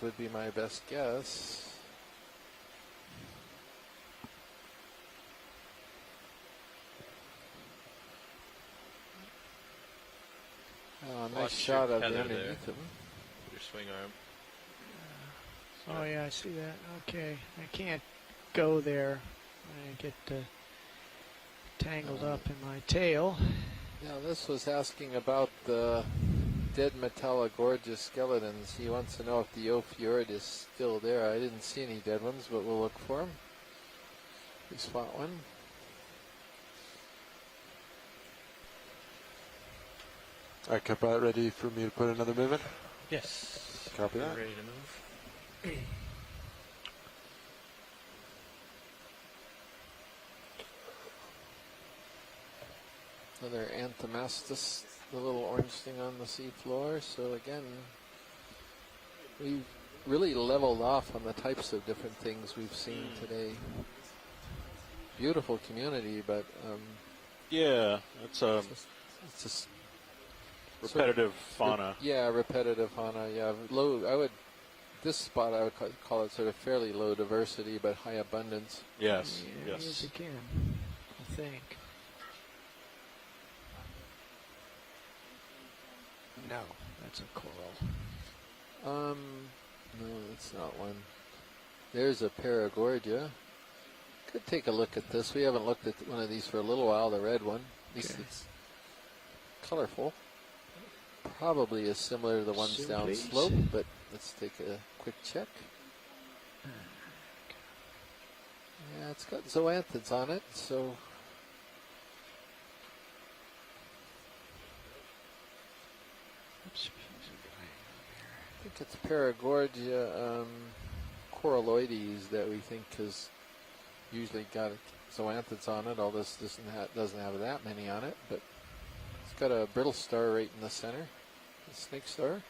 would be my best guess. Oh, nice shot of the underneath him. Your swing arm. Oh yeah, I see that. Okay, I can't go there. I get tangled up in my tail. Yeah, this was asking about the dead Metallogorgia skeletons. He wants to know if the O Fjord is still there. I didn't see any dead ones, but we'll look for them. We spot one. All right, Kappa, ready for me to put another move in? Yes. Copy that. Ready to move. Another Anthomastus, the little orange thing on the seafloor. So again, we've really leveled off on the types of different things we've seen today. Beautiful community, but yeah, it's just repetitive fauna. Yeah, repetitive fauna. Yeah, low. This spot I would call it sort of fairly low diversity, but high abundance. Yes. Yeah, yes. yes, again, I think. No, that's a coral. No, it's not one. There's a Paragorgia. Could take a look at this. We haven't looked at one of these for a little while, the red one. At least it's colorful. Probably is similar to the ones down slope, but let's take a quick check. Yeah, it's got zoanthids on it, so... I think it's Paragorgia coralloides that we think has usually got zoanthids on it. All this doesn't have that many on it, but it's got a brittle star right in the center, the snake star.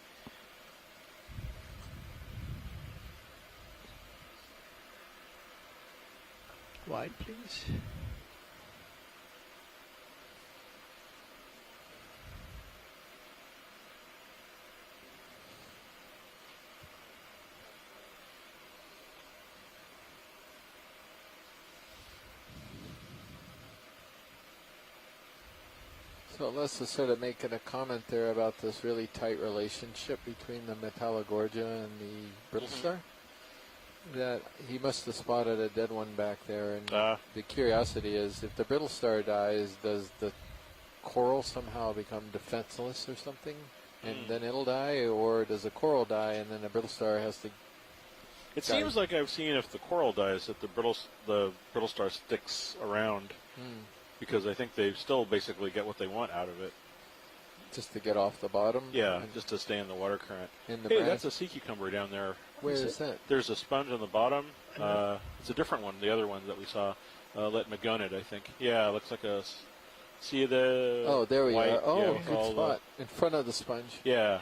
Wide, please. So Les is sort of making a comment there about this really tight relationship between the Metallogorgia and the brittle star. That he must have spotted a dead one back there, and the curiosity is, if the brittle star dies, does the coral somehow become defenseless or something, and then it'll die, or does the coral die and then the brittle star has to? It seems like I've seen if the coral dies that the brittle star sticks around. Because I think they still basically get what they want out of it. Just to get off the bottom? Yeah, just to stay in the water current. Hey, that's a sea cucumber down there. Where is that? There's a sponge on the bottom. It's a different one, the other one that we saw. Letmagonid, I think. Yeah, it looks like a... See the... Oh, there we are. Oh, yeah, good spot. In front of the sponge. Yeah.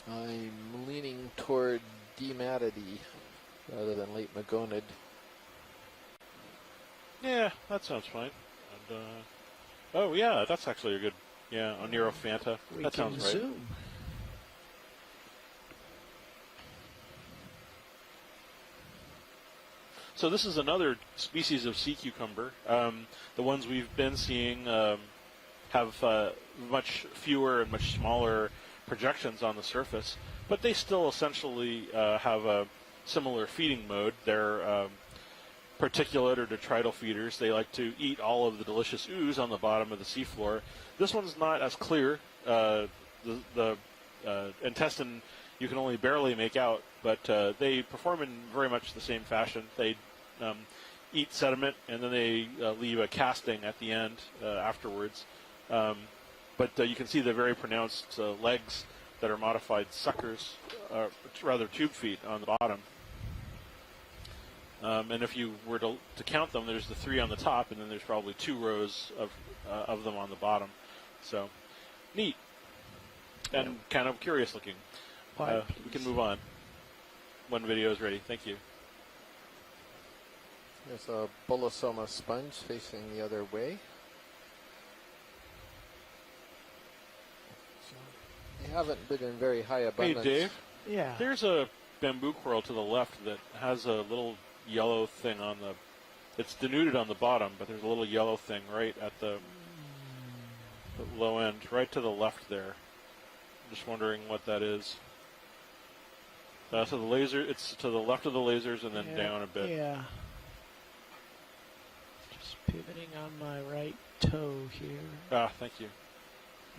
I'm leaning toward Dematidae rather than late Magonid. Yeah, that sounds fine. And, oh, yeah, that's actually a good... Yeah, Onerophanta. That sounds right. Zoom. So this is another species of sea cucumber. The ones we've been seeing have much fewer and much smaller projections on the surface, but they still essentially have a similar feeding mode. They're particulate or detrital feeders. They like to eat all of the delicious ooze on the bottom of the seafloor. This one's not as clear. The intestine you can only barely make out, but they perform in very much the same fashion. They eat sediment, and then they leave a casting at the end afterwards. But you can see the very pronounced legs that are modified suckers, rather tube feet on the bottom. And if you were to count them, there's the 3 on the top, and then there's probably 2 rows of them on the bottom. So, neat. And kind of curious looking. Wide We can move on when video is ready. Thank you. There's a Bolosoma sponge facing the other way. So they haven't been in very high abundance. Hey, Dave. Yeah. There's a bamboo coral to the left that has a little yellow thing on the... It's denuded on the bottom, but there's a little yellow thing right at the low end, right to the left there. Just wondering what that is. So the laser, it's to the left of the lasers and then down a bit. Yeah. Just pivoting on my right toe here. Ah, thank you.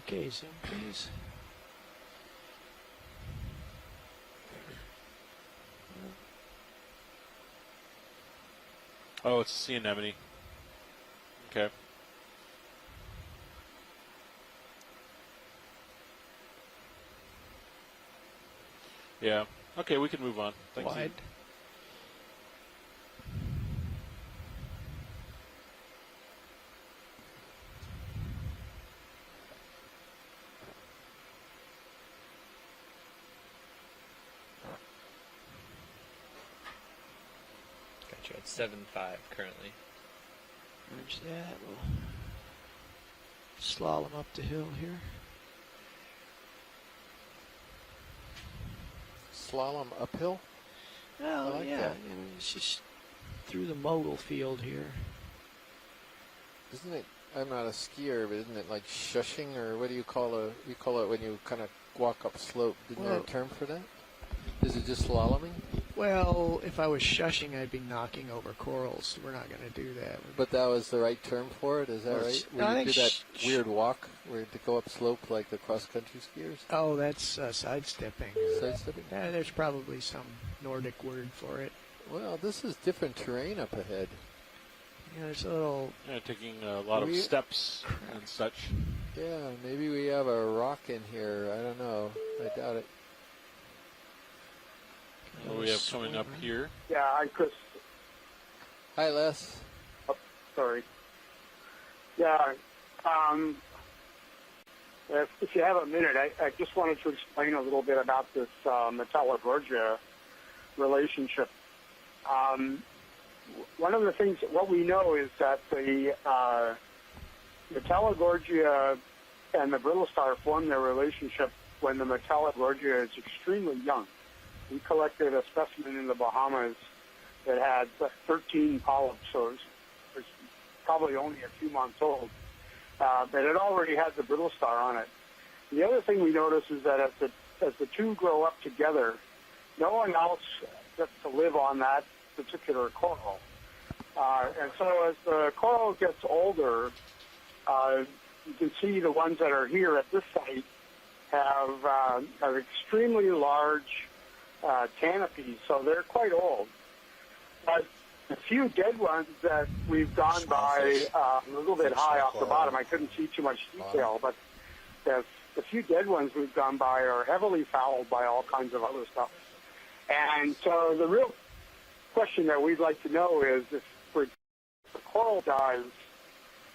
Okay, zoom please. Oh, it's a sea anemone. Okay. Yeah. Okay, we can move on. Thank you. Wide. Gotcha. It's 7.5 currently. Merge that. We'll slalom up the hill here. Slalom uphill? Well, I like yeah. that. I mean, it's just through the mogul field here. Isn't it, I'm not a skier, but isn't it like shushing, or what do you call it when you kind of walk up slope? Isn't there a Well- term for that? Is it just slaloming? Well, if I was shushing, I'd be knocking over corals. We're not going to do that. But that was the right term for it, is that Well, right? no, I Where you think do that weird walk where to go up slope like the cross-country skiers? Oh, that's sidestepping. Sidestepping? Yeah, there's probably some Nordic word for it. Well, this is different terrain up ahead. Yeah, there's a little... Yeah, taking a lot of steps and such. Yeah, maybe we have a rock in here. I don't know. I doubt it. What do we have coming up here? Yeah, I'm Chris. Hi, Les. Oh, sorry. Yeah, if you have a minute, I just wanted to explain a little bit about this Metallogorgia relationship. One of the things, what we know is that the Metallogorgia and the brittle star form their relationship when the Metallogorgia is extremely young. We collected a specimen in the Bahamas that had 13 polyps, so it was probably only a few months old. But it already had the brittle star on it. The other thing we notice is that as the two grow up together, no one else gets to live on that particular coral. And so as the coral gets older, you can see the ones that are here at this site have extremely large canopies, so they're quite old. But the few dead ones that we've gone by a little bit high off the bottom, I couldn't see too much detail, but the few dead ones we've gone by are heavily fouled by all kinds of other stuff. And so the real question that we'd like to know is if the coral dies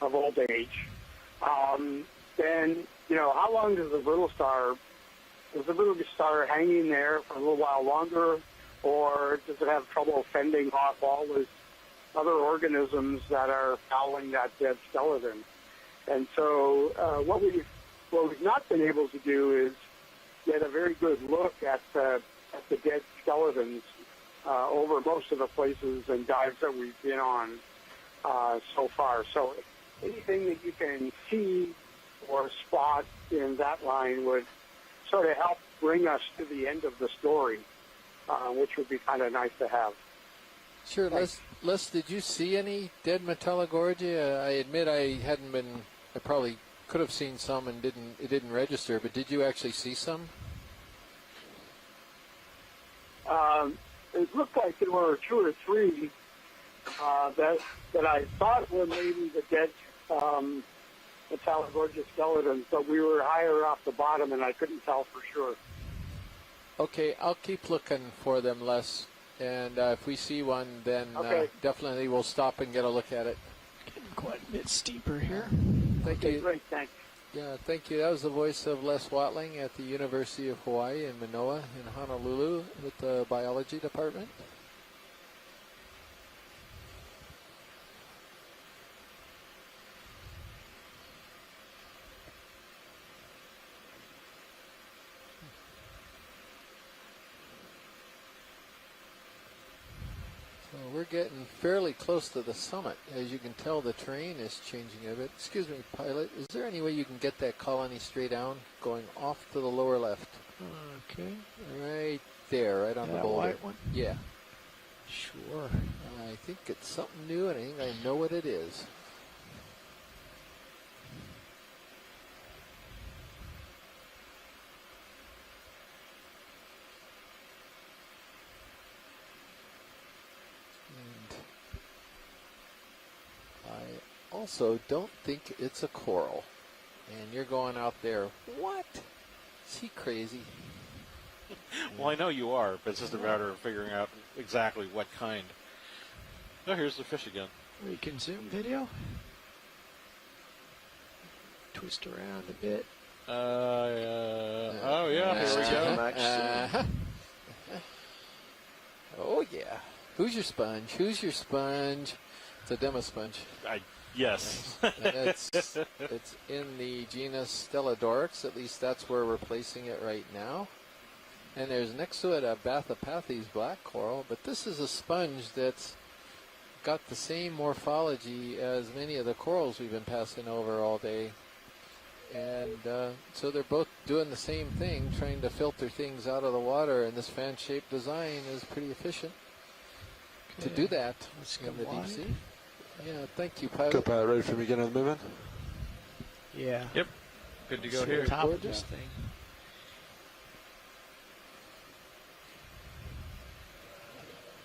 of old age, then, how long does the brittle star hanging there for a little while longer, or does it have trouble fending off all those other organisms that are fouling that dead skeleton? And so what we've not been able to do is get a very good look at the dead skeletons over most of the places and dives that we've been on so far. So anything that you can see or spot in that line would sort of help bring us to the end of the story, which would be kind of nice to have. Sure, Les, did you see any dead Metallogorgia? I admit I probably could have seen some and it didn't register, but did you actually see some? It looked like there were 2 or 3 that I thought were maybe the dead Metallogorgia skeletons, but we were higher off the bottom and I couldn't tell for sure. Okay, I'll keep looking for them, Les, and if we see one, then definitely we'll stop and get a look at it. Getting quite a bit steeper here. Thank Okay, you. great, thanks. Yeah, thank you. That was the voice of Les Watling at the University of Hawaii in Manoa in Honolulu with the biology department. So we're getting fairly close to the summit. As you can tell, the terrain is changing a bit. Excuse me, pilot. Is there any way you can get that colony straight down, going off to the lower left? Okay. Right there, right on the That boulder. white one? Yeah. Sure. I think it's something new, and I think I know what it is. And I also don't think it's a coral. And you're going out there, what? Is he crazy? Well, I know you are, but it's just a matter of figuring out exactly what kind. Oh, here's the fish again. We can zoom video. Twist around a bit. Oh, yeah, here we go. Oh, yeah. Who's your sponge? Who's your sponge? It's a demo sponge. Yes. And it's in the genus Stellodorix. At least that's where we're placing it right now. And there's next to it a Bathypathes black coral, but this is a sponge that's got the same morphology as many of the corals we've been passing over all day. And so they're both doing the same thing, trying to filter things out of the water, and this fan-shaped design is pretty efficient to do that Let's in go the deep wide. sea. Yeah, thank you, pilot. Go pilot, ready for me again on the movement? Yeah. Yep. Good to go See here. the top of this thing.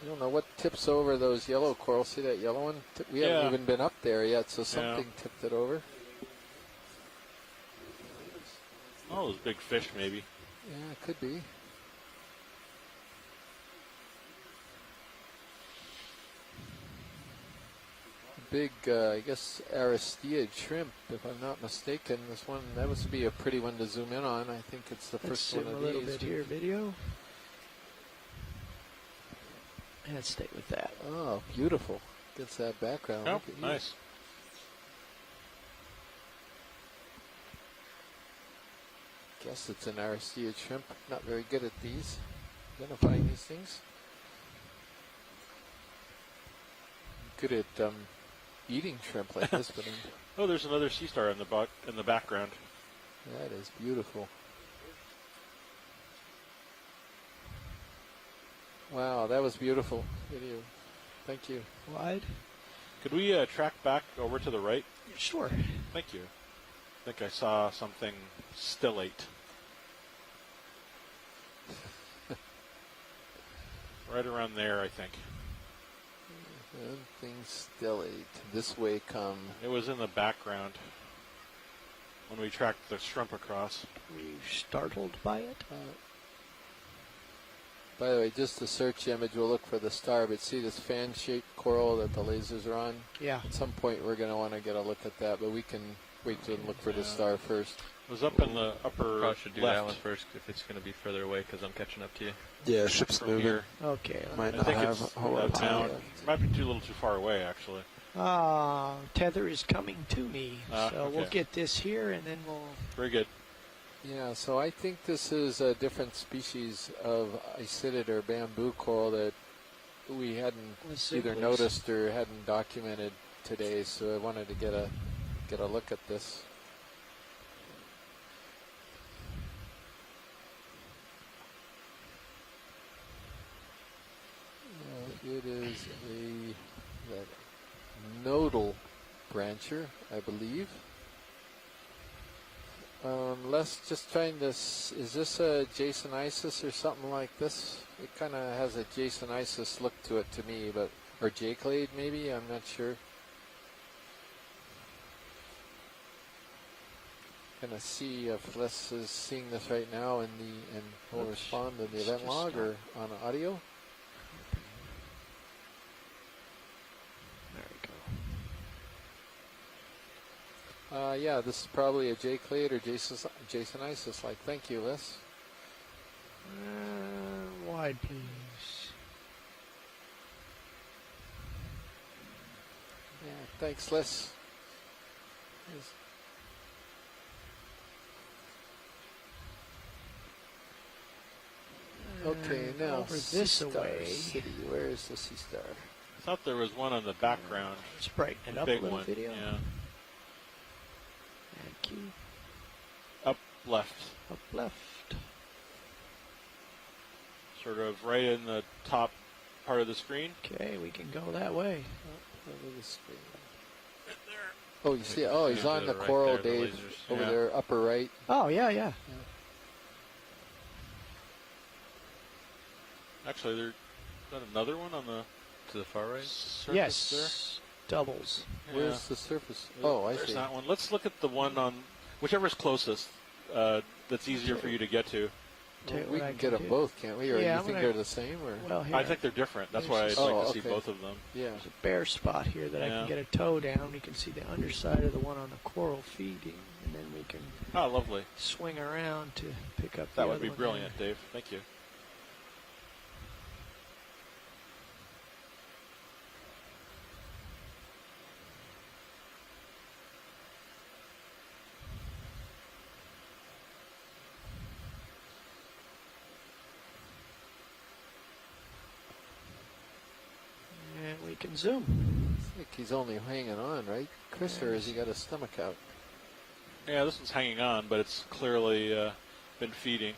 I don't know what tips over those yellow corals. See that yellow one? We haven't even been up there yet, so something tipped it over. Oh, those big fish, maybe. Yeah, it could be. Big, I guess, Aristeid shrimp, if I'm not mistaken. This one, that would be a pretty one to zoom in on. I think it's the Let's first one zoom a of little these. bit here, video. And let's stay with that. Oh, beautiful. Gets that background. Oh, Look at you. nice. Guess it's an Aristeid shrimp. Not very good at these. Identifying these things. Good at eating shrimp like this, but Oh, there's another sea star in the background. that is beautiful. Wow, that was beautiful video. Thank you. Wide? Could we track back over to the right? Sure. Thank you. I think I saw something stellate. Right around there, I think. Something stellate. This way come. It was in the background when we tracked the shrimp across. Were you startled by it? By the way, just the search image will look for the star, but see this fan-shaped coral that the lasers are on? Yeah. At some point we're going to want to get a look at that, but we can wait to look for the star first. It was up in the upper Probably should do left. that one first if it's going to be further away because I'm catching up to you. Yeah, ship's From moving. here. Okay. Might I not think have it's a whole lot of down. time. Might be a little too far away, actually. Tether is coming to me. So we'll okay. get this here and then we'll... Very good. Yeah, so I think this is a different species of isidid or bamboo coral that we hadn't Let's see, either please. noticed or hadn't documented today, so I wanted to get a look at this. It is a nodal brancher, I believe. Les, just trying to, is this a Jasonisis or something like this? It kind of has a Jasonisis look to it to me, but, or J-clade maybe, I'm not sure. Gonna see if Les is seeing this right now and will respond in the event log or on audio. There we go. Yeah, this is probably a J-clade or Jasonisis-like. Thank you, Liz. Wide, please. Yeah, thanks, Liz. Okay, now over this Sea Star away. City. Where is the Sea Star? I thought there was one on the background. Let's brighten it A up big a little one. video. Yeah. Thank you. Up left. Up left. Sort of right in the top part of the screen. Okay, we can go that way. Over the screen. Oh, you see? Oh, he's Yeah, on to the the right coral, there, the Dave. lasers. Over Yeah. there, upper right. Oh, yeah. Actually, there's another one on the To the far right? surface Yes. Doubles. there. Where's the surface? Oh, I There's see. that one. Let's look at the one on whichever's closest. That's easier for you to get to. Tell you We what I can get them do. both, can't we? Or Yeah, you I'm think gonna- they're the same? Or Well, here. I think they're different. That's why I'd There's like just- to Oh, see okay. both of them. yeah. There's a bare spot here that I Yeah. can get a toe down. You can see the underside of the one on the coral feeding, and then we can Oh, lovely. swing around to pick up the That would other be one brilliant, there. Dave. Thank you. And we can zoom. I think he's only hanging on, right, Chris? Or has he got his stomach out? Yeah, this one's hanging on, but it's clearly been feeding.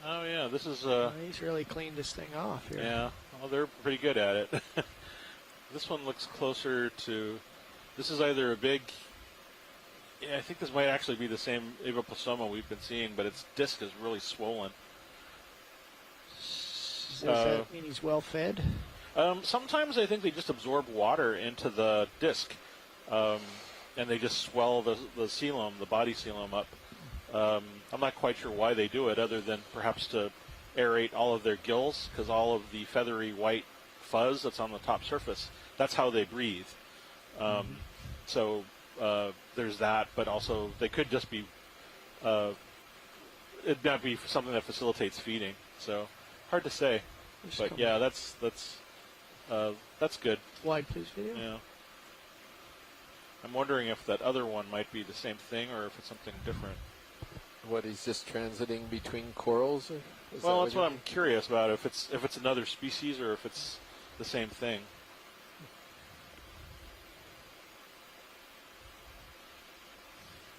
Oh yeah, this is He's really cleaned this thing off here. yeah. Well, they're pretty good at it. This one looks closer to. This is either a big. Yeah, I think this might actually be the same Aviplasoma we've been seeing, but its disc is really swollen. Does that mean he's well fed? Sometimes I think they just absorb water into the disc, and they just swell the coelom, the body coelom up. I'm not quite sure why they do it, other than perhaps to aerate all of their gills, because all of the feathery white fuzz that's on the top surface, that's how they breathe. So there's that, but also they could just be, it might be something that facilitates feeding. So hard to say, Just but come yeah, that's good. Wide, please, video. Yeah. I'm wondering if that other one might be the same thing or if it's something different. What, he's just transiting between corals? Or is Well, that that's you what I'm think? curious about. If it's another species or if it's the same thing.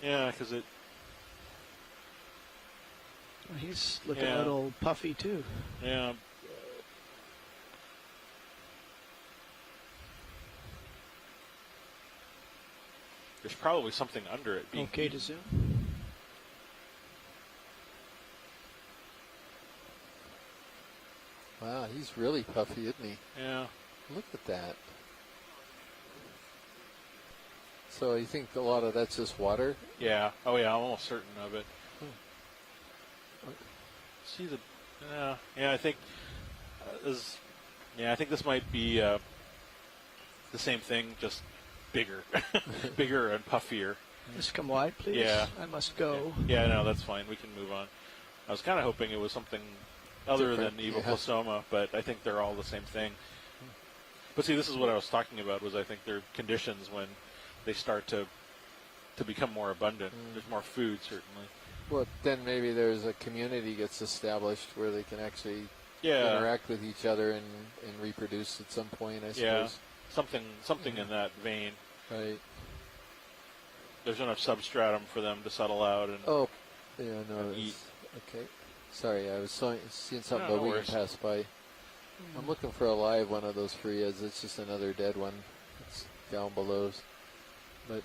Yeah, because it. He's looking Yeah. a little puffy too. Yeah. There's probably something under it. Being Okay to zoom. Wow, he's really puffy, isn't he? Yeah. Look at that. So you think a lot of that's just water? Yeah. Oh yeah. I'm almost certain of it. See the. Yeah. I think. I think this might be the same thing, just bigger, bigger and puffier. Just come wide, please. Yeah. I must go. Yeah. No, that's fine. We can move on. I was kind of hoping it was something other Different, than yeah. Aviplasoma, but I think they're all the same thing. But see, this is what I was talking about. Was I think there are conditions when they start to become more abundant. There's more food, certainly. Well, then maybe there's a community gets established where they can actually Yeah. interact with each other and reproduce at some point, I Yeah. suppose. Something in that vein. Right. There's enough substratum for them to settle out and. Oh, yeah, no. And it's- eat. Okay. Sorry, I was seeing something, No, but no we worries. can pass by. I'm looking for a live one of those Phreas. It's just another dead one. It's down below. But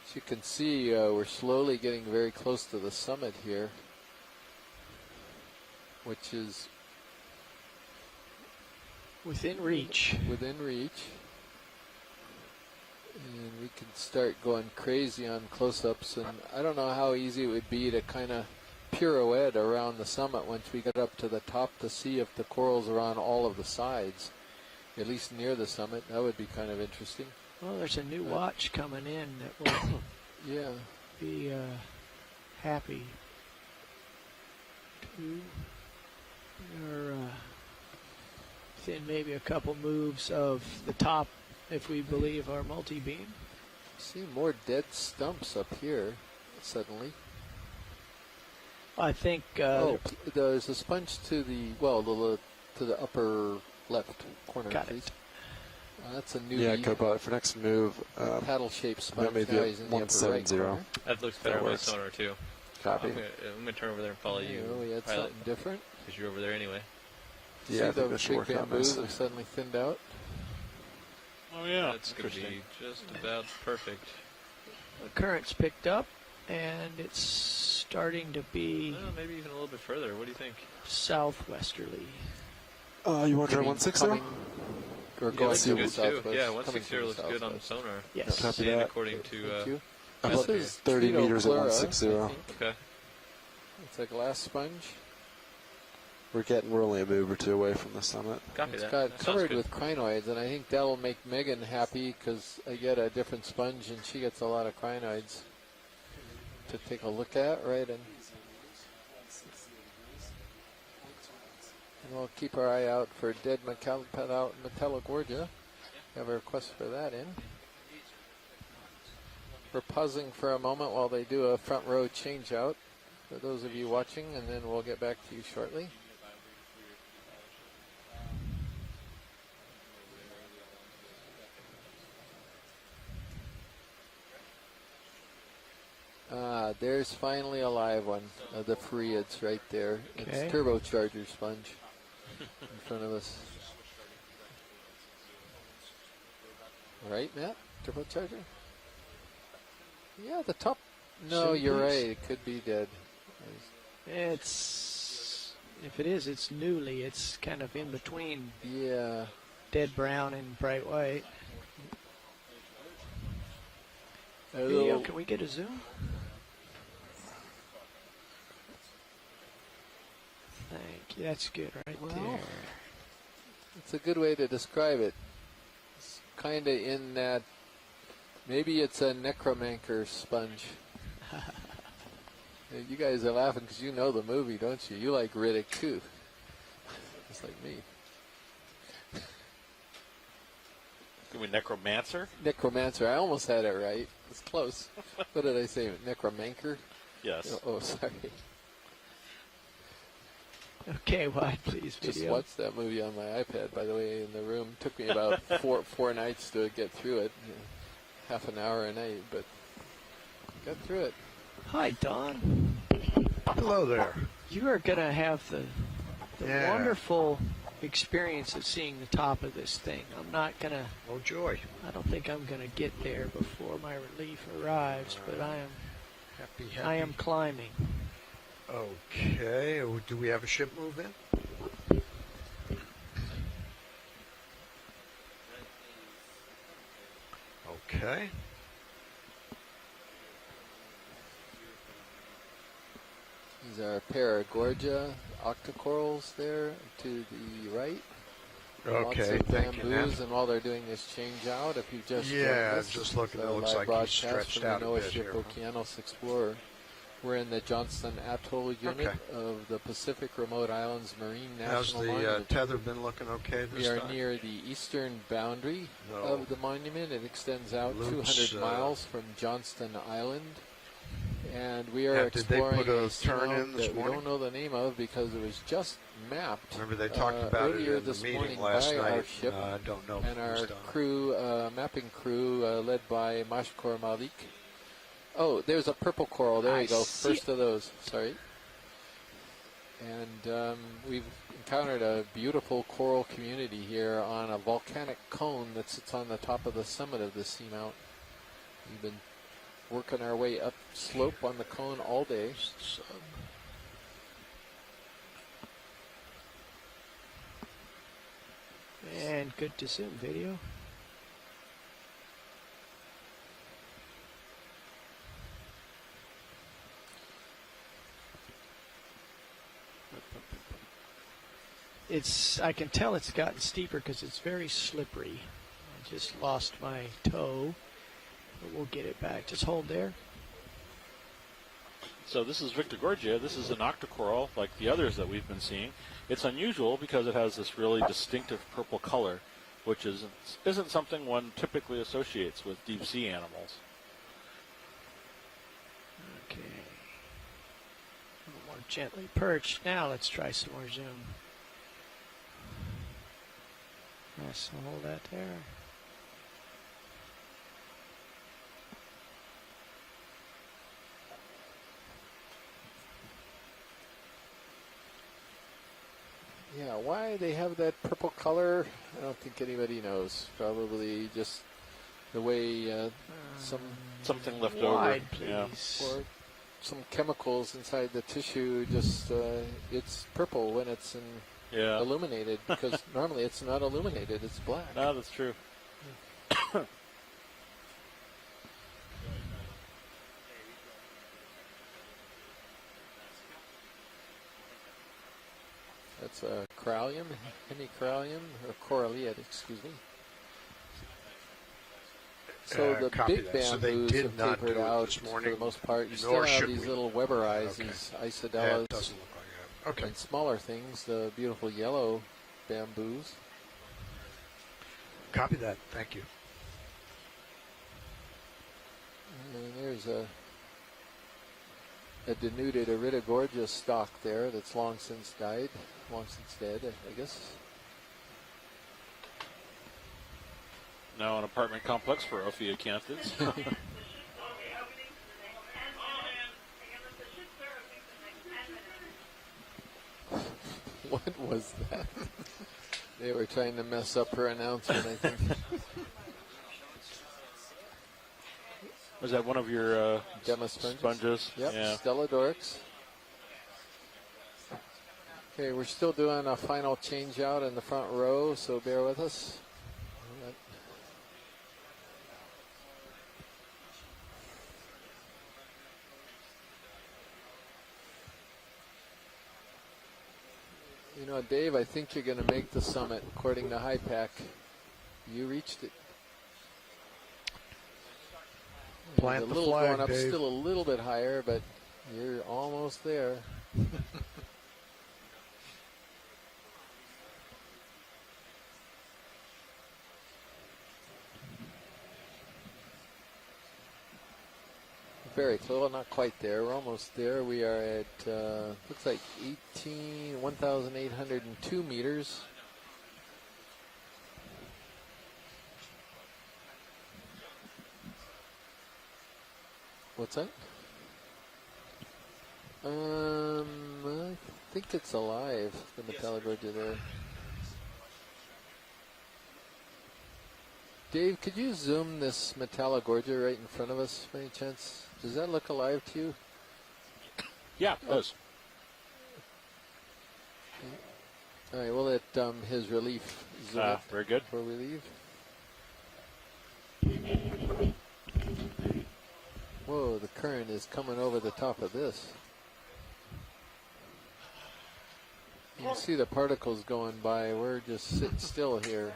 as you can see, we're slowly getting very close to the summit here, which is Within reach. within reach. And we can start going crazy on close-ups, and I don't know how easy it would be to kind of pirouette around the summit once we get up to the top to see if the corals are on all of the sides, at least near the summit. That would be kind of interesting. Well, there's a new watch coming in that will Yeah. be happy to. Or within maybe a couple moves of the top, if we believe our multi-beam. See more dead stumps up here suddenly. I think. There's a sponge to the to the upper left corner. Got please. it. That's a new Yeah, Copilot, for next move. paddle-shaped sponge. That may be Now at he's in the upper right 170. corner. That looks better That on my works. sonar too. Copy. I'm gonna turn over there and follow you, We had pilot, something different. because you're over there anyway. See Yeah, I think the that should big work out bamboos nicely. have suddenly thinned out. Oh yeah, That's gonna interesting. be just about perfect. The current's picked up, and it's starting to be Well, maybe even a little bit further. What do you think? southwesterly. You want to try Coming- 160? coming- Or Yeah, going looks to the good too. southwest. Yeah, coming 160 from the looks good on the southwest. sonar. Yes. Copy And that. according to Thank you. About This is 30 Trito meters at Clara, 160. I think. Okay. It's a glass sponge. We're only a move or two away from the summit. Copy It's that. got That sounds covered good. with crinoids, and I think that'll make Megan happy because I get a different sponge and she gets a lot of crinoids to take a look at, right? And we'll keep our eye out for dead Metallogorgia. Have a request for that in. We're pausing for a moment while they do a front row change out for those of you watching, and then we'll get back to you shortly. There's finally a live one. The Freeids right there. Okay. It's turbocharger sponge in front of us. Right, Matt? Turbocharger? Yeah, the top. No, Should you're be. right. It could be dead. It's, if it is, it's newly. It's kind of in between Yeah. dead brown and bright white. A Video, little- can we get a zoom? Thank you. That's good right Well, there. It's a good way to describe it. It's kind of in that. Maybe it's a necromancer sponge. You guys are laughing because you know the movie, don't you? You like Riddick too. Just like me. You mean necromancer? Necromancer. I almost had it right. It's close. What did I say? Necromancer? Yes. Oh, sorry. Okay, wide please, Just video. watched that movie on my iPad, by the way, in the room. Took me about four nights to get through it. Half an hour a night, but got through it. Hi, Don. Hello there. You are going to have the Yeah. wonderful experience of seeing the top of this thing. I'm not going to, Oh, joy. I don't think I'm going to get there before my relief arrives, but I am climbing. Okay. Do we have a ship move in? Okay. These are Paragorgia octocorals there to the right. Lots Okay. of Thank you, bamboos, Nat. and while they're doing this change out, if you just Yeah, joined us, just looking, it's a it looks live like he's broadcast stretched from out the a NOAA bit ship here. Okeanos Explorer. We're in the Johnston Atoll Unit Okay. of the Pacific Remote Islands Marine How's National the Monument. tether been looking okay this We are time? near the eastern boundary No. of the monument. It extends out Loops, 200 miles from Johnston Island. And we are Yeah, did they exploring put a seamount turn in this that we morning? don't know the name of because it was just mapped Remember they talked about it earlier in the this meeting morning last by our night. ship I don't know if and it was our done. crew, mapping crew, led by Mashkor Malik. Oh, there's a purple coral. There I you go. see First of those. Sorry. And we've encountered a beautiful coral community here on a volcanic cone that sits on the top of the summit of the seamount. We've been working our way up slope on the cone all day. And good to zoom video. I can tell it's gotten steeper because it's very slippery. just lost my toe, but we'll get it back. Just hold there. So this is Victorgorgia. This is an octocoral like the others that we've been seeing. It's unusual because it has this really distinctive purple color, which isn't something one typically associates with deep sea animals. Okay. A little more gently perched. Now let's try some more zoom. Yes, I'll hold that there. Yeah, why they have that purple color, I don't think anybody knows. Probably just the way Something left Wide, over. Yeah. please. or some chemicals inside the tissue, just it's purple when it's Yeah. illuminated, because normally it's not illuminated, it's black. No, that's true. That's a corallium, hemicorallium, or coralliate, excuse me. So the Copy big that. So they bamboos did have not tapered do it out this for morning, the most part. You still nor have should these we. little Weberized, Okay. these Yeah, isodellas, it doesn't look like that. Okay. and smaller things, the beautiful yellow bamboos. Copy that. Thank you. And there's a denuded Iridogorgia stock there that's long since died, long since dead, I guess. Now an apartment complex for Ophiocanthids. What was that? They were trying to mess up her announcement, I think. Was that one of your Gemma sponges? sponges? Yep, Yeah. Stelladorix. Okay, we're still doing a final change out in the front row, so bear with us. You know, Dave, I think you're going to make the summit, according to HiPAC. You reached it. Plant The the little flag, going up Dave. still a little bit higher, but you're almost there. Very close, well, not quite there. We're almost there. We are at, looks like 1,802 meters. What's that? I think it's alive, the Metallogorgia there. Dave, could you zoom this Metallogorgia right in front of us by any chance? Does that look alive to you? Yeah, it does. All right, we'll let his relief zoom it Very good. before we leave. Whoa, the current is coming over the top of this. You can see the particles going by. We're just sitting still here.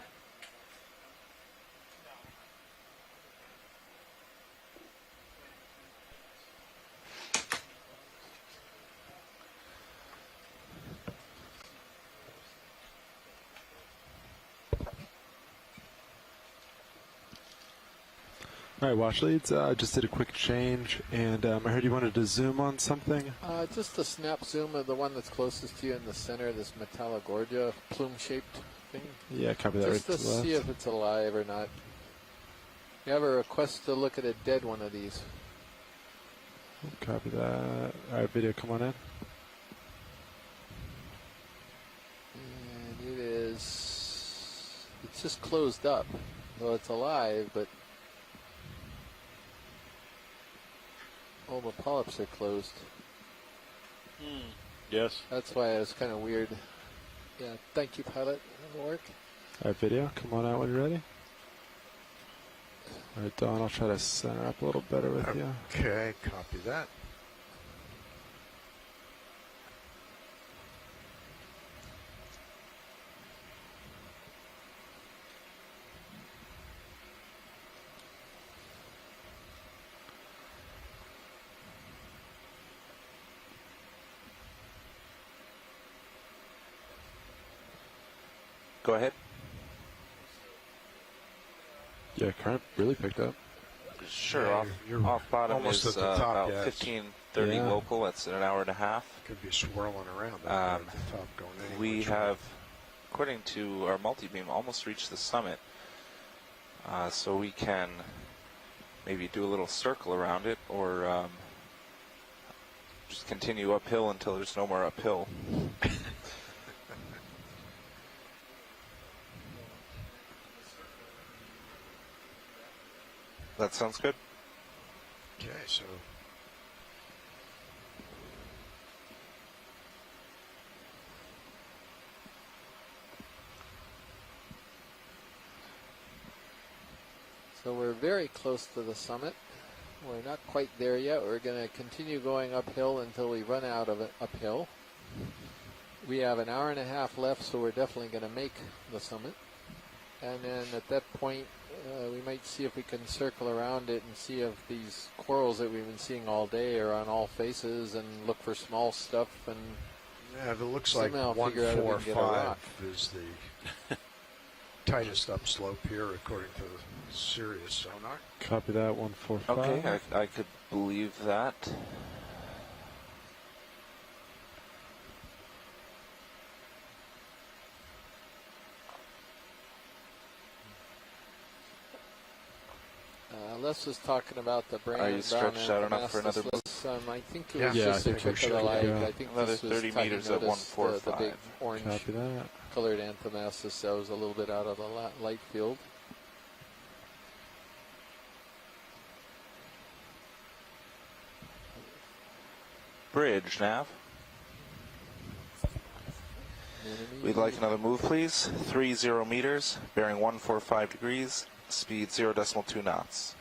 All right, watch leads. Just did a quick change, and I heard you wanted to zoom on something. Just a snap zoom of the one that's closest to you in the center, this Metallogorgia plume-shaped thing. Yeah, copy that Just right to to the left. see if it's alive or not. You have a request to look at a dead one of these. Copy that. All right, video, come on in. And it's just closed up. Well, it's alive, but all the polyps are closed. Yes. That's why it was kind of weird. Yeah, thank you, pilot. That'll work. All right, video, come on out when you're ready. All right, Don, I'll try to center up a little better with you. Okay, copy that. Go ahead. Yeah, current really picked up. Sure. Yeah, off, you're off bottom almost is at the top, about yeah. 15:30 Yeah. local. That's in an hour and a half. Could be swirling around at the top going anywhere. We have, according to our multi-beam, almost reached the summit. So we can maybe do a little circle around it, or just continue uphill until there's no more uphill. That sounds good. Okay, so So we're very close to the summit. We're not quite there yet. We're going to continue going uphill until we run out of it uphill. We have an hour and a half left, so we're definitely going to make the summit. And then at that point, we might see if we can circle around it and see if these corals that we've been seeing all day are on all faces, and look for small stuff. And yeah, if it looks like somehow figure out if we can get a 145 rock. is the tightest upslope here, according to Sirius sonar. Copy that, 145. Okay, I could believe that. Les was talking about the brand. Are you stretched out enough for another move? I think it Yeah. was Yeah, just I a think trick we of the should, light. yeah. I think Another this was 30 tiny. meters at Notice the big 145. orange Copy that. colored anthomastus that was a little bit out of the light field. Bridge, Nav. We'd like another move, please. 30 meters, bearing 145 degrees, speed 0.2 knots.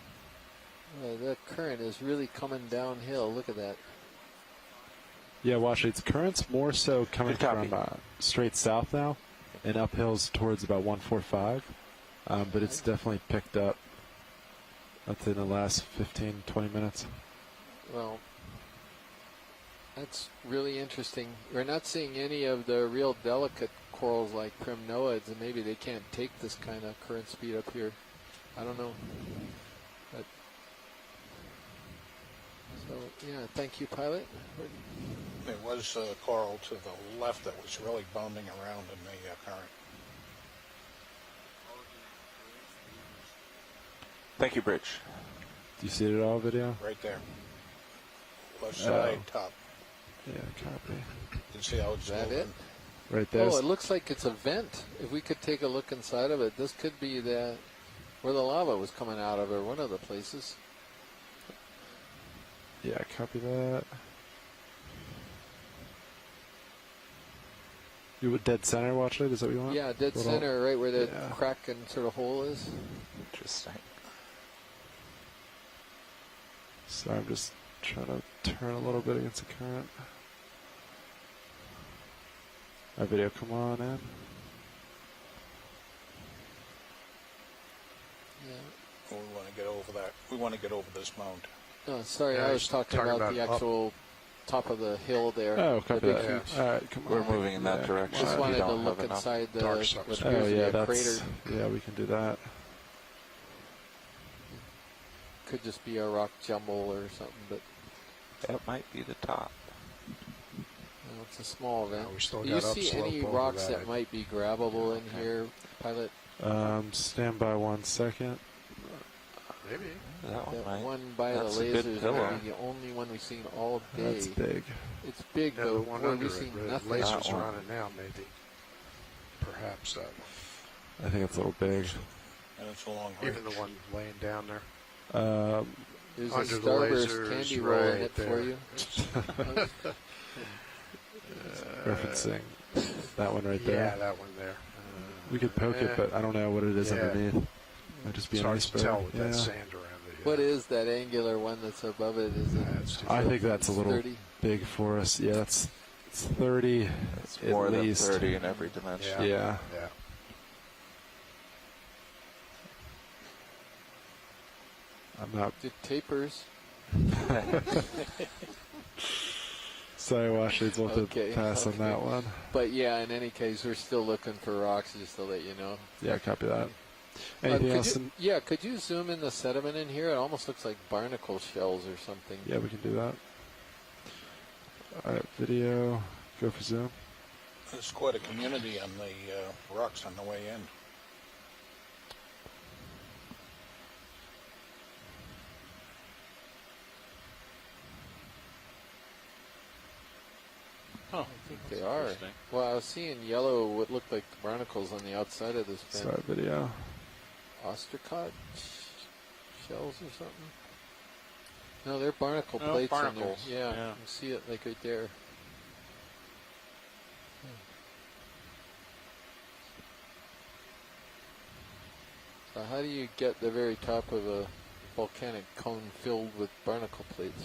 That current is really coming downhill. Look at that. Yeah, watch its currents more so coming Good copy. from straight south now, and uphills towards about 145. But it's definitely picked up. That's in the last 15, 20 minutes. Well, that's really interesting. We're not seeing any of the real delicate corals like primnoids, and maybe they can't take this kind of current speed up here. I don't know. But so, yeah, thank you, pilot. There was a coral to the left that was really bounding around in the current. Thank you, Bridge. Do you see it at all, video? Right there. Left side, top. Yeah, copy. You can see how it's Is that moving. it? Right there. Oh, it looks like it's a vent. If we could take a look inside of it, this could be where the lava was coming out of, or one of the places. Yeah, copy that. You would dead center watch it? Is that what you want? Yeah, dead Little- center, right where the yeah. crack and sort of hole is. Interesting. Sorry, I'm just trying to turn a little bit against the current. Our video, come on in. Yeah. We want to get over that. We want to get over this mound. Oh, sorry, Yeah, I was he's talking about the up. actual top of the hill there. Oh, the copy big that. huge. All right, come on. We're moving in that Yeah, direction. come Just on. wanted You to don't look have enough inside the dark what substance. appears Oh, to be yeah, a that's, crater. yeah, we can do that. Could just be a rock jumble or something, but That might be the top. it's a small vent. we still Do you got see upslope any over rocks that. that might be grabbable in here, pilot? Stand by 1 second. Maybe. That one That might. one by That's the a good lasers pillar. might be the only one we've seen all day. That's big. It's big, Yeah, though. the one Where under we've it. seen The nothing. lasers That are one. on it now, maybe. Perhaps that one. I think it's a little big. And it's a long ridge. Even the one laying down there. There's Under a the Starburst lasers, candy roll in right it for there. you. Referencing that one right Yeah, there. that one there. We could poke it, but I don't know what it is Yeah. underneath. Might just be It's an hard to iceberg. tell with Yeah. that sand around it. What is that angular one that's above it? Is it That's too I think that's a little 30? big for us. Yeah, it's 30 It's at more than least. 30 in every dimension. Yeah. Yeah. I'm not. It tapers. Sorry, Washley's will have to pass on that one. But yeah, in any case, we're still looking for rocks, just to let you know. Yeah, copy that. Anything else? Could you zoom in the sediment in here? It almost looks like barnacle shells or something. Yeah, we can do that. All right, video. Go for zoom. There's quite a community on the rocks on the way in. Oh, I think they are. Well, I was seeing yellow, what looked like barnacles on the outside of this bin. Sorry, video. Ostracot shells or something? No, they're barnacle No, plates. barnacles. In there. Yeah, Yeah. you can see it like right there. So how do you get the very top of a volcanic cone filled with barnacle plates?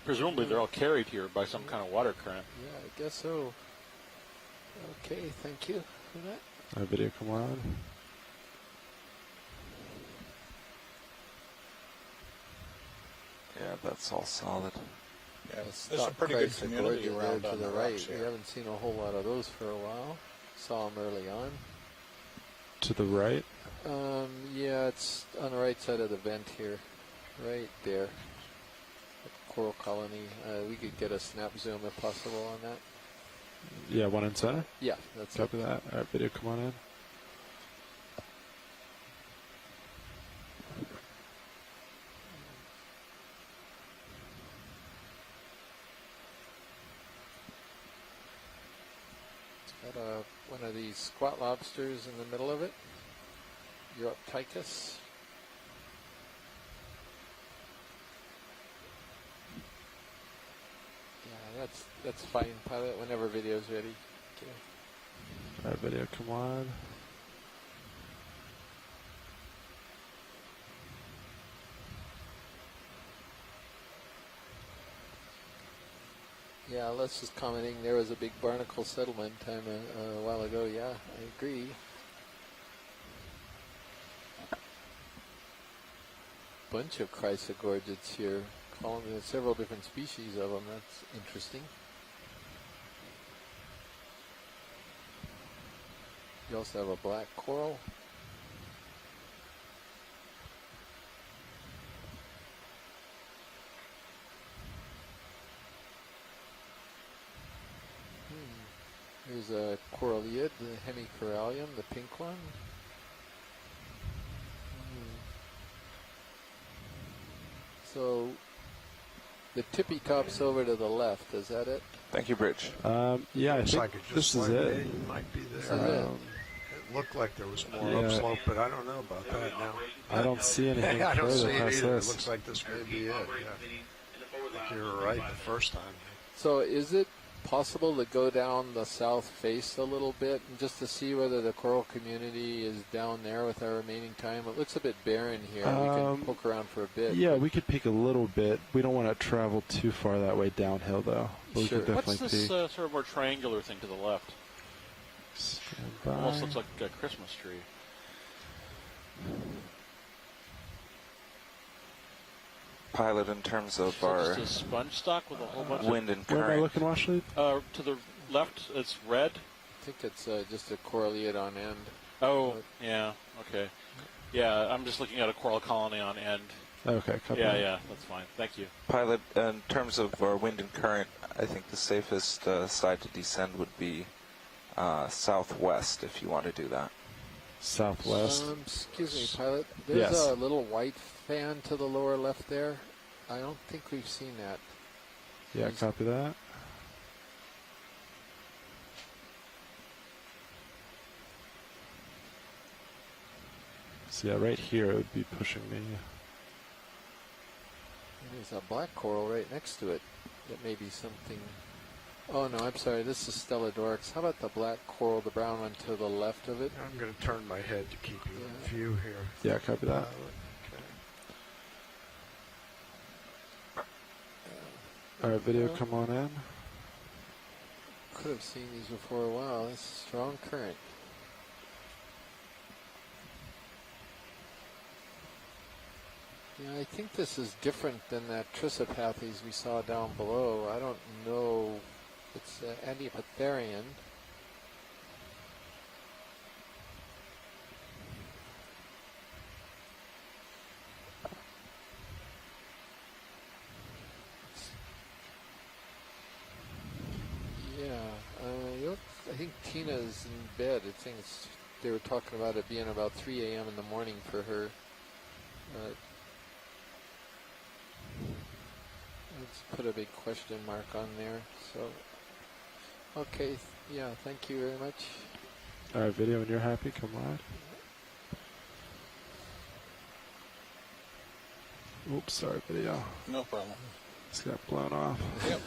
Presumably they're all carried here by some kind of water current. Yeah, I guess so. Okay, thank you for that. All right, video, come on. Yeah, that's all solid. Yeah, there's a pretty good community around to on the the right. rocks We here. haven't seen a whole lot of those for a while. Saw them early on. To the right. Yeah, it's on the right side of the vent here, right there. Coral colony. We could get a snap zoom if possible on that. Yeah, one in center. Yeah, that's Copy that. All right, video, come on in. Got one of these squat lobsters in the middle of it. Uroptychus. Yeah, that's fine, pilot. Whenever video's ready. Okay. All right, video, come on. Yeah, Les was commenting there was a big barnacle settlement time a while ago. Yeah, I agree. Bunch of chrysogorgids here. There's several different species of them. That's interesting. You also have a black coral. Here's a coralliid, the hemicorallium, the pink one. So the tippy top's over to the left. Is that it? Thank you, Bridge. Yeah, I Looks think like it just this is went it. in. Might be This there. is it. It looked like there was more Yeah. upslope, but I don't know about that now. I don't see anything I don't see further it past either. It this. looks like this may be it. Yeah. I think you were right the first time. So is it possible to go down the south face a little bit and just to see whether the coral community is down there with our remaining time? It looks a bit barren here. We can poke around for a bit. Yeah, we could peek a little bit. We don't want to travel too far that way downhill, though. But Sure. we could What's definitely this peek. sort of more triangular thing to the left? Stand Almost by. looks like a Christmas tree. Pilot, in terms of Is that our just a sponge stock with a whole bunch wind and Where am I current, looking, Washley? of... to the left, it's red. I think it's just a coralliid on end. Oh, yeah, okay. Yeah, I'm just looking at a coral colony on end. Okay, copy Yeah, that. yeah, that's fine. Thank you. pilot, in terms of our wind and current, I think the safest side to descend would be southwest, if you want to do that. Southwest. Excuse me, pilot. There's Yes. a little white fan to the lower left there. I don't think we've seen that. Yeah, copy that. So yeah, right here it would be pushing me. There's a black coral right next to it. That may be something. Oh no, I'm sorry. This is Stellodorix. How about the black coral, the brown one to the left of it? I'm going to turn my head to keep you in view here. Yeah, copy that. All right, video, Well, come on in. Could have seen these before a while. It's a strong current. Yeah, I think this is different than that Trissopathes we saw down below. I don't know. It's Antipitherian. I think Tina's in bed. I think they were talking about it being about 3 a.m. in the morning for her. Let's put a big question mark on there. So, okay, yeah, thank you very much. All right, video, when you're happy, come on. Oops, sorry, video. No problem. It's got blown off. Yep.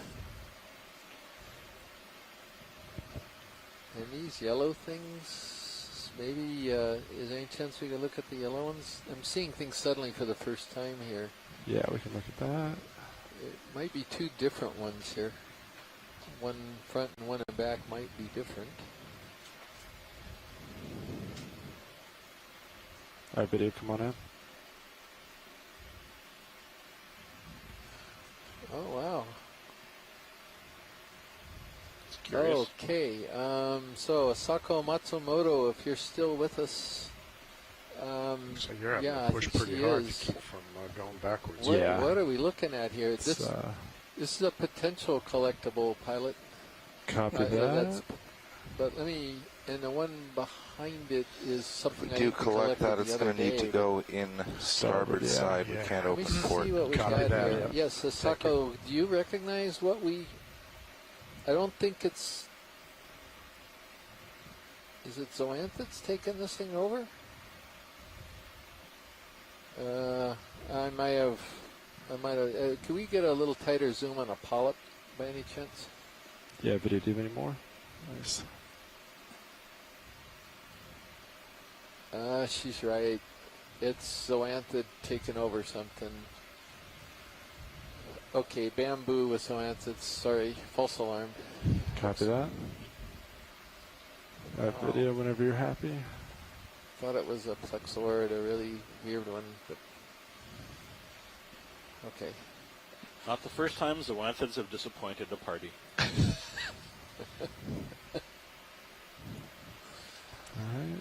And these yellow things, maybe, is there any chance we can look at the yellow ones? I'm seeing things suddenly for the first time here. Yeah, we can look at that. It might be two different ones here. One front and one in back might be different. All right, video, come on in. Oh, wow. Curious. Okay, so Asako Matsumoto, if you're still with us, So you're having yeah, to I push think pretty she hard is. to keep from going backwards. What, Yeah. what are we looking at here? It's, This is a potential collectible pilot. copy that. That's, but let me, and the one behind it is something We I do think we collect collected that. the It's other going to need to day. go in starboard yeah. side. Yeah. We can't Let me open see port. what we Copy got that, here. yeah. Yes, Asako, do you recognize what we... I don't think it's... Is it Zoanth that's taking this thing over? I might have... can we get a little tighter zoom on a polyp by any chance? Yeah, video, do you have any more? Nice. She's right. It's Zoanthid taking over something. Okay, bamboo with Zoanthids. Sorry, false alarm. Copy that. All right, video, whenever you're happy. Thought it was a plexaurid, a really weird one, but okay. Not the first time zoanthids have disappointed a party. All right.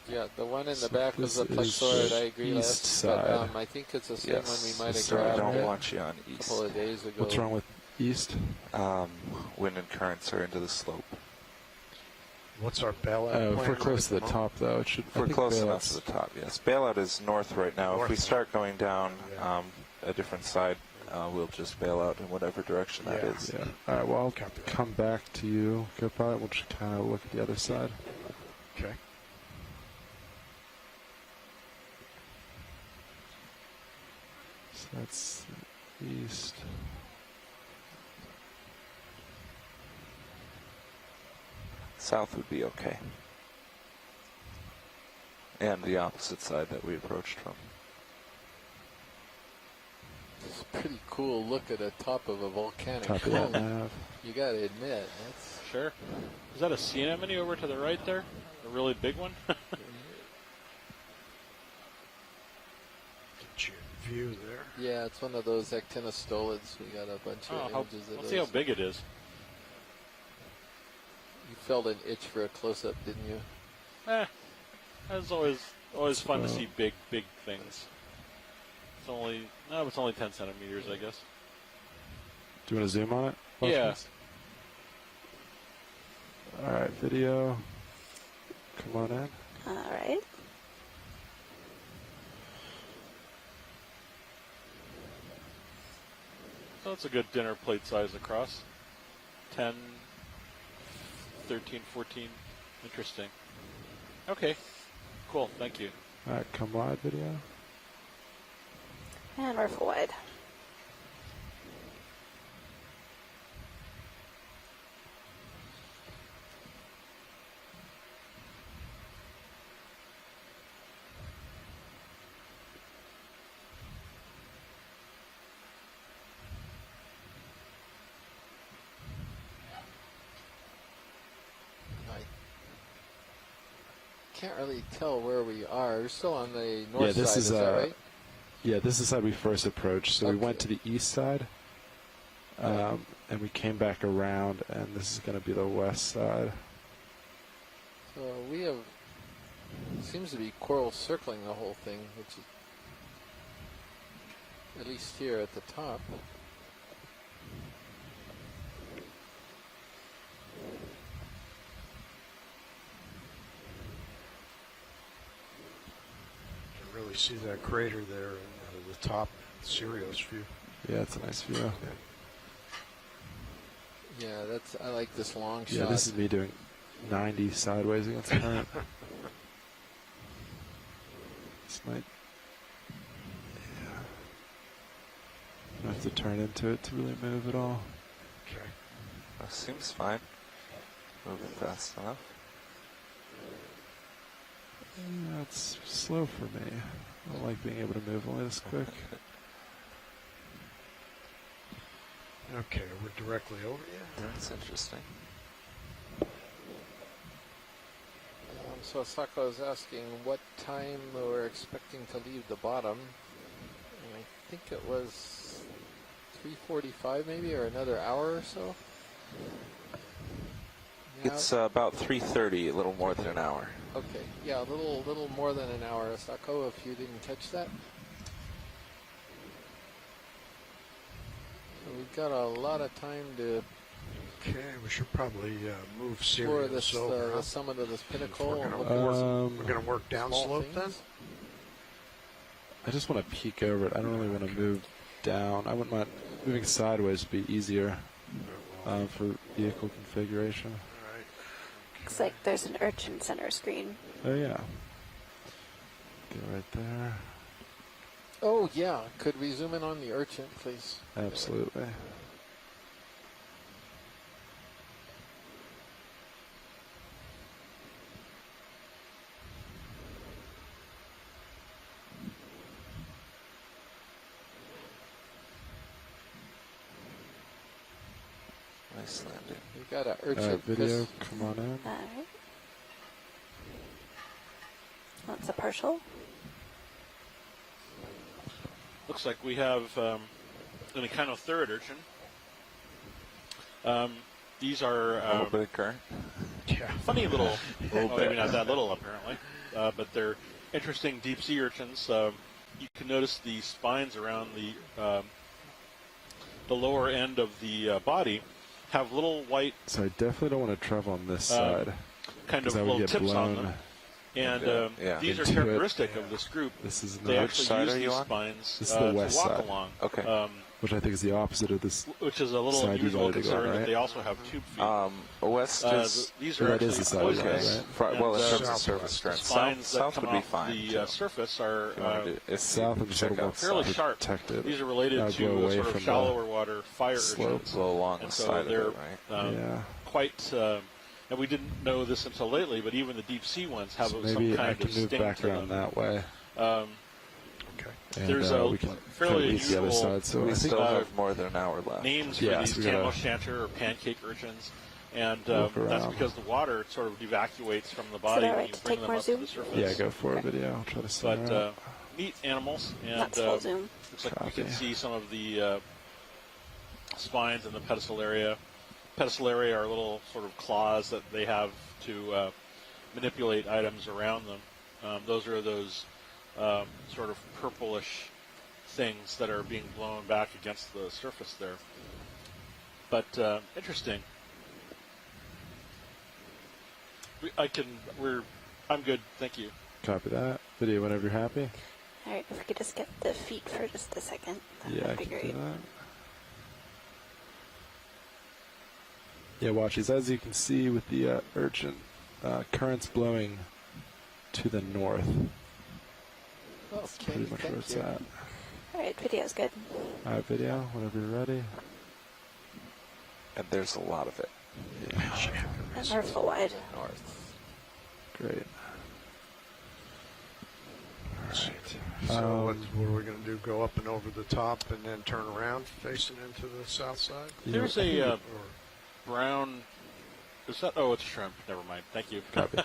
Yeah, the one in the So back was a this is plexaurid. I agree. east last, side. but I think it's the same Yes. one we might have Sorry, I grabbed don't a want you on east. couple of days ago. What's wrong with east? Wind and currents are into the slope. What's our bailout? If plan we're close to right the at moment? top, though, it should. If we're close enough to the top, yes. Bailout is north right now. If we North. start going down Yeah. a different side, we'll just bail out in whatever direction that Yeah. is. Yeah. All right. Well, I'll Copy that. come back to you. Goodbye. We'll just kind of look at the other side. Okay. So that's east. South would be okay. And the opposite side that we approached from. It's a pretty cool look at the top of a volcanic Copy that cone. nav. You got to admit, that's Sure. Is that a sea anemone over to the right there? A really big one? Get your view there. yeah, it's one of those actinostolids. We got a bunch of images of let's those. see how big it is. You felt an itch for a close-up, didn't you? It's always fun to see big things. It's only 10 centimeters, I guess. Do you want to zoom on it? Yeah. All right, video. Come on in. All right. So it's a good dinner plate size across. 10, 13, 14. Interesting. Okay. Cool. Thank you. All right, come wide, video. And we're full wide. can't really tell where we are. We're still on the north Yeah, this side, is, that right? Yeah, this is how we first approached. So we went to Okay. the east side, and we came back around, and this is going to be the west side. So we have, seems to be coral circling the whole thing, which is at least here at the top. You can really see that crater there in the top Sirius view. Yeah, it's a nice view. Yeah, that's, I like this long shot. Yeah, this is me doing 90 sideways against the current. This might. Yeah. I have to turn into it to really move at all. Okay. That seems fine. Moving fast enough. Yeah, it's slow for me. I don't like being able to move only this quick. Okay, we're directly over you. That's interesting. So Asako is asking what time we're expecting to leave the bottom. And I think it was 3:45 maybe, or another hour or so. Yeah, It's about 3:30, a little more than an hour. okay. Yeah, a little more than an hour. Asako, if you didn't catch that. So we've got a lot of time to Okay, we should probably move explore Sirius this over. the summit of this pinnacle. We're and gonna look at work- we're going to work small downslope then? things. I just want to peek over it. I don't really want to move down. I wouldn't mind moving sideways would be easier for vehicle configuration. All right. Looks like there's an urchin center screen. Oh yeah. Go right there. Oh yeah, could we zoom in on the urchin, please? Absolutely. Nice landing. We got an All urchin. right, video, come on in. All right. That's a partial. Looks like we have an echinotherid urchin. These are A little bit of current. Yeah. funny little, Little well, bit. maybe not that little apparently, but they're interesting deep sea urchins. You can notice the spines around the lower end of the body have little white So I definitely don't want to travel on this side. kind of 'cause I would little get tips on blown them. And Yeah. these are into it. characteristic of this group. This is They not, Which actually side use are you these on? spines This is the to west walk side. along. Okay. which I think is the opposite of this. Which is a little Side you unusual wanted to go on, considering that right? they also have tube feet. West is... These Yeah, are that is actually the side you poisonous. wanted, right? Well, in And, terms of south- surface the strength. spines South, that south come would be off fine. the too. surface are If you wanna do- if South you and just check a little out fairly south. sharp. protected. These are related Blow to away sort from of the shallower water fire slope. urchins. Go along And the so side of they're it, right? Yeah. quite, and we didn't know this until lately, but even the deep sea ones have So some maybe kind I of can move distinct back to around them. that way. Okay. And There's we can fairly leave the other unusual side. So We I think still have more than an hour left. names for Yeah, these so we gotta tam o'shanter or pancake urchins, and Look that's around. because the water sort of evacuates from the body that when right you to bring take them more up zoom? to the surface. yeah, go for a video. I'll try to see. But neat animals, and That's full zoom. looks like we can Copy. see some of the spines in the pedicel area. Pedicel area are little sort of claws that they have to manipulate items around them. Those are those sort of purplish things that are being blown back against the surface there. But interesting. I'm good, thank you. Copy that. Video whenever you're happy. All right, if we could just get the feet for just a second, that Yeah, I would be can great. do that. Yeah, watches. As you can see with the urchin, currents blowing to the north. That's Okay, pretty much where thank it's you. at. All right, video's good. All right, video whenever you're ready. And there's a lot of it. Yeah, And we're full wide. North. great. All right. So what are we going to do? Go up and over the top and then turn around facing into the south side? There's Yeah, a Or brown. Is that? Oh, it's shrimp. Never mind. Thank you. Copy.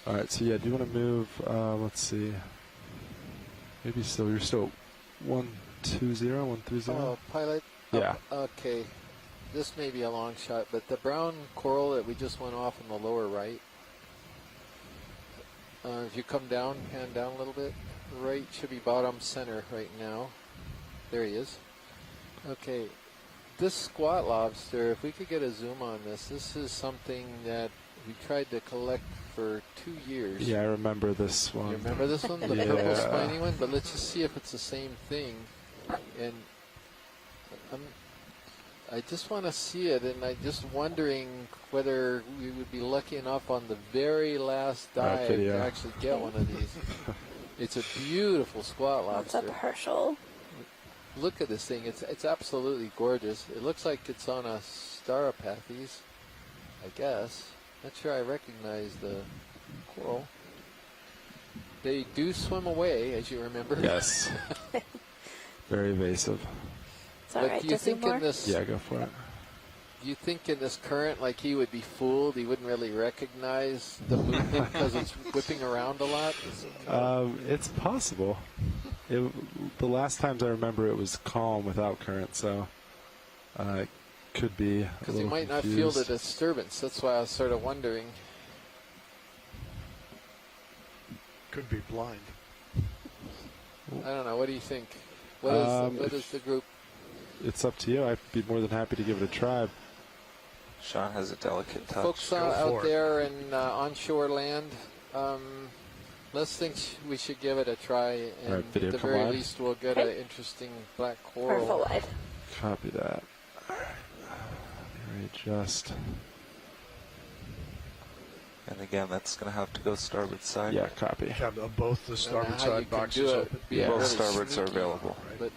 All right, so yeah, do you want to move? Let's see. Maybe still you're still 120, 130. Oh, pilot. Yeah. Okay. This may be a long shot, but the brown coral that we just went off in the lower right. If you come down, hand down a little bit. Right should be bottom center right now. There he is. Okay. This squat lobster, if we could get a zoom on this, this is something that we tried to collect for 2 years. Yeah, I remember this one. You remember this one, the Yeah. purple spiny one? But let's just see if it's the same thing. And I just want to see it, and I'm just wondering whether we would be lucky enough on the very last dive to actually get one of these. It's a beautiful squat What's lobster. up, Herschel? Look at this thing. It's absolutely gorgeous. It looks like it's on a Staropathes, I guess. Not sure I recognize the coral. They do swim away, as you remember. Yes. Very evasive. It's all But right. do you To zoom think in more? this? Yeah, go for it. Do you think in this current, like he would be fooled? He wouldn't really recognize the movement because it's whipping around a lot. It's possible. The last times I remember, it was calm without current, so it could be. Because he might not feel the disturbance. That's why I was sort of wondering. Could be blind. I don't know. What do you think? What is the group? It's up to you. I'd be more than happy to give it a try. Sean has a delicate touch. Folks out there in onshore land, let's think we should give it a try, and Alright, video at the come very live. least we'll get an interesting black coral. Purple wide. Copy that. Readjust. And again, that's going to have to go starboard side. Yeah, copy. Have both the starboard how you side can boxes do it. open. Yeah, Both really starboards are sneaky. available. But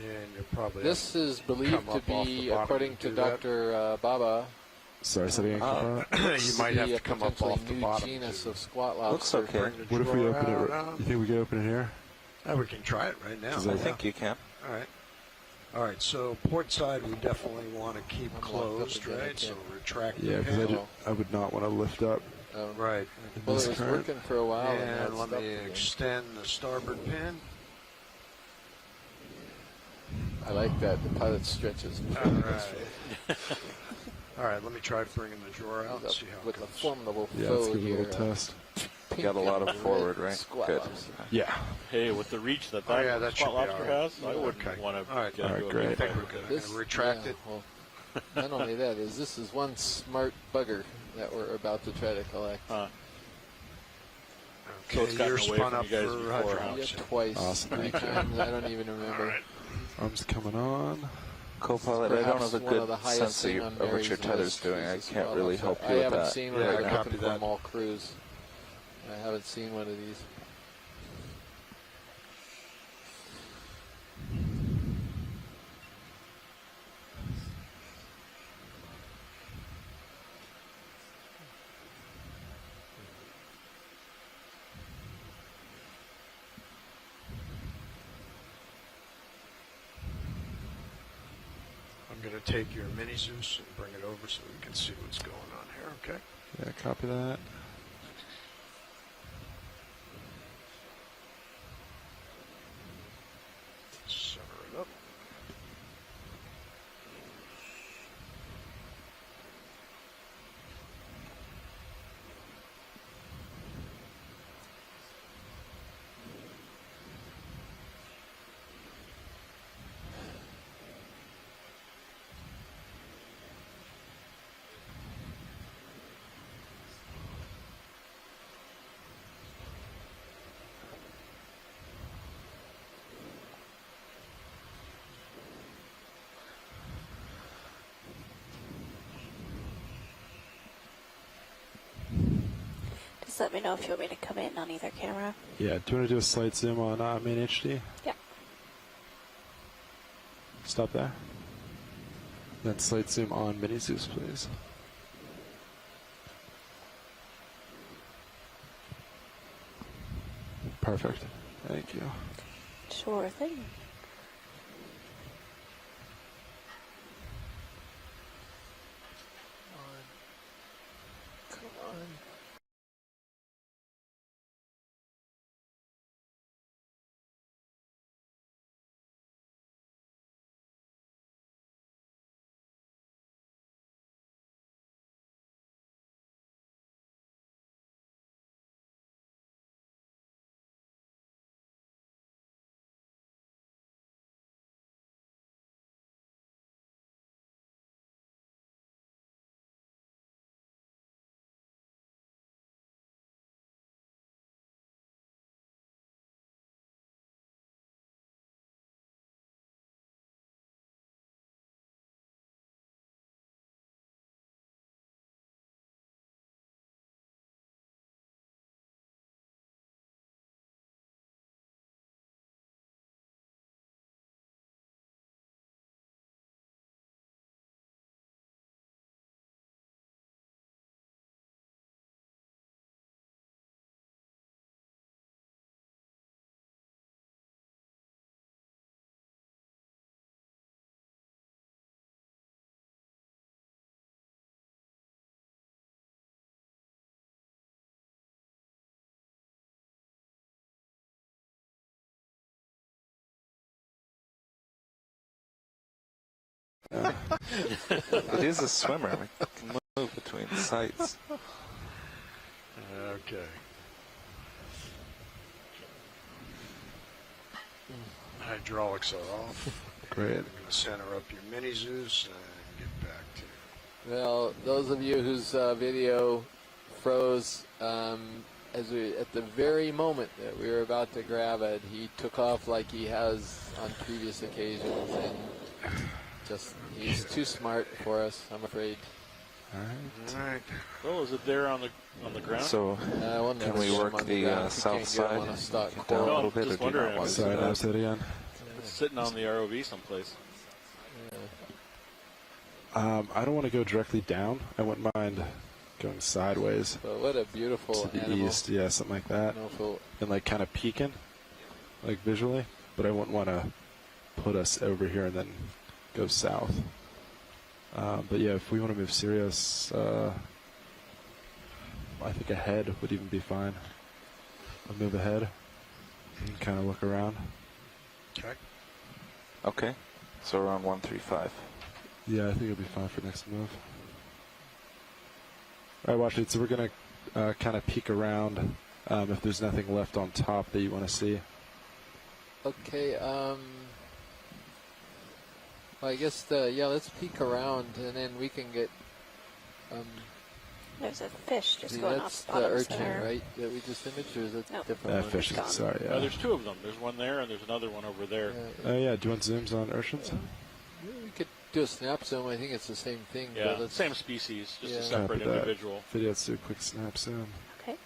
And you'll probably this is believed come to up off the be, bottom according to to do that. Dr. Baba, Sorry, say that again. you might have be a to come up potentially off the new bottom. genus to of squat Looks lobster. okay. bring the What if we drawer open it? out. You think we could open it here? We can try it right now. Does I that- think you can. All right. All right, so port side we definitely want to keep I'm locked up closed, again, I right? So can't- retract Yeah, the because panel. I would not want to lift up. Right. Well, this it was current. working for a while. now And it's let stopped me again. extend the starboard pin. I like that. The pilot stretches. All right. All right, let me try bringing the drawer out and see how it With a goes. formidable Yeah, let's foe give it a here. little test. Pink Got a lot and of forward, red right? squat Good. lobster. Yeah. Hey, with the reach that Oh, yeah, that squat should be lobster all right. has, I wouldn't Okay. want to All right. get All right, into a great. big I think fight we're with good. it. This- retract it. Well, not only that, this is one smart bugger that we're about to try to collect. So Okay, it's gotten you're away spun from up you guys for before, hydraulics. Yeah, twice, Awesome. 3 times. I don't even remember. Arms coming on. Co-pilot, I don't Perhaps have a one of good the highest sense thing on of what Mary's your tether's list doing. is I the can't squat really lobster. help you I with haven't that. seen one. Yeah, I'm copy looking for that. them all cruise. I haven't seen one of these. I'm going to take your mini Zeus and bring it over so we can see what's going on here, okay? Yeah, copy that. Just let me know if you want me to come in on either camera. Yeah, do you want to do a slight zoom on main HD? Yeah. Stop there. Then slight zoom on mini Zeus, please. Perfect. Thank you. Sure thing. It is a swimmer. We can move between sites. Okay. Hydraulics are off. Great. I'm going to center up your mini Zeus and get back to you. Well, those of you whose video froze, as we at the very moment that we were about to grab it, he took off like he has on previous occasions, and just he's too smart for us, I'm afraid. All right. All right. Well, is it there on the ground? So, We'll can never we get him work on the ground if we south can't get him side? on a stock Get down coral. a No, little bit, just or do you not wondering. want to do Sorry, that? now say it again. It's sitting on the ROV someplace. I don't want to go directly down. I wouldn't mind going sideways But what a beautiful to the animal. east. Yeah, something like that. I don't know if it'll- And like kind of peeking, like visually. But I wouldn't want to put us over here and then go south. But yeah, if we want to move Sirius, I think ahead would even be fine. I'll move ahead and kind of look around. Okay. Okay. So we're on 135. Yeah, I think it'll be fine for next move. All right, watch it. So we're going to kind of peek around if there's nothing left on top that you want to see. Okay, well, I guess let's peek around, and then we can get. There's a fish just See, going off that's the the bottom urchin, center. right? That we just imaged, or is it Nope. different one? Fish, gone. sorry. Yeah. There's two of them. There's one there, and there's another one over there. Oh yeah, do you want zooms on urchins? We could do a snap zoom. I think it's the same thing. Yeah, but let's, same species, just Yeah. a separate Copy that. individual. Video, let's do a quick snap zoom. Okay.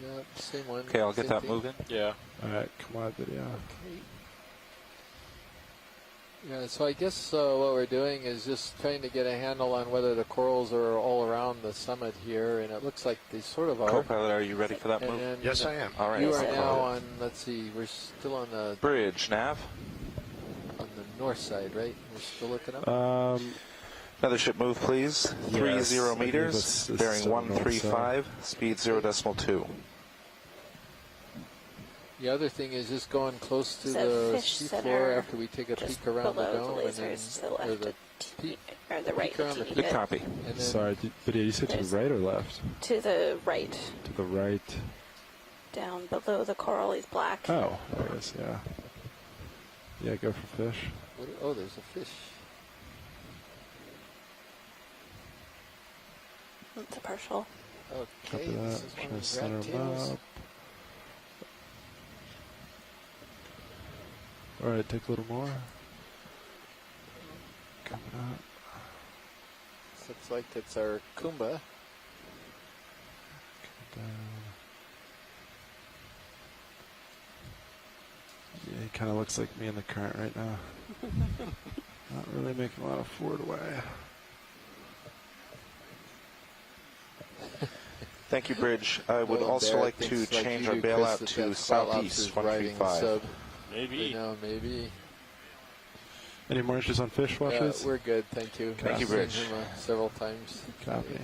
Yeah, same one. Okay, I'll get same that thing. moving. Yeah. All right, come on, video. Okay. Yeah, so I guess what we're doing is just trying to get a handle on whether the corals are all around the summit here, and it looks like they sort of are. Co-pilot, are you ready for that And move? then Yes, I am. All right. You are I'll now follow. on, let's see, we're still on the Bridge, nav. north side, right? We're still looking up? Another ship move, please. 30 Yes, I believe meters, it's bearing still north 135, speed 0.2. The other thing is just going close to The the fish seafloor center after we take a just peek around the below dome. the and then, lasers to the or left the of peak, or the right peek around of the TV Good bit. copy. and then Sorry, video, you said to There's- the right or left? To the right, To the right. down below the coral is black. Oh, there it is, yeah. Yeah, go for fish. oh, there's a fish. It's a partial. Okay, Copy this that. is one Try of to the center rat them tails. up. All right, take a little more. Coming up. This looks like it's our Kumba. Coming down. Yeah, he kind of looks like me in the current right now. Not really making a lot of forward way. Thank you, Bridge. I would Well, also Barrett like to thinks like change you our do, Chris, bailout that to that spot southeast, lobster's riding the 135. sub. Maybe. You know, maybe. Any more interest on fish watches? We're good, thank you. Thank you, I've seen Bridge. him, several times. Copy.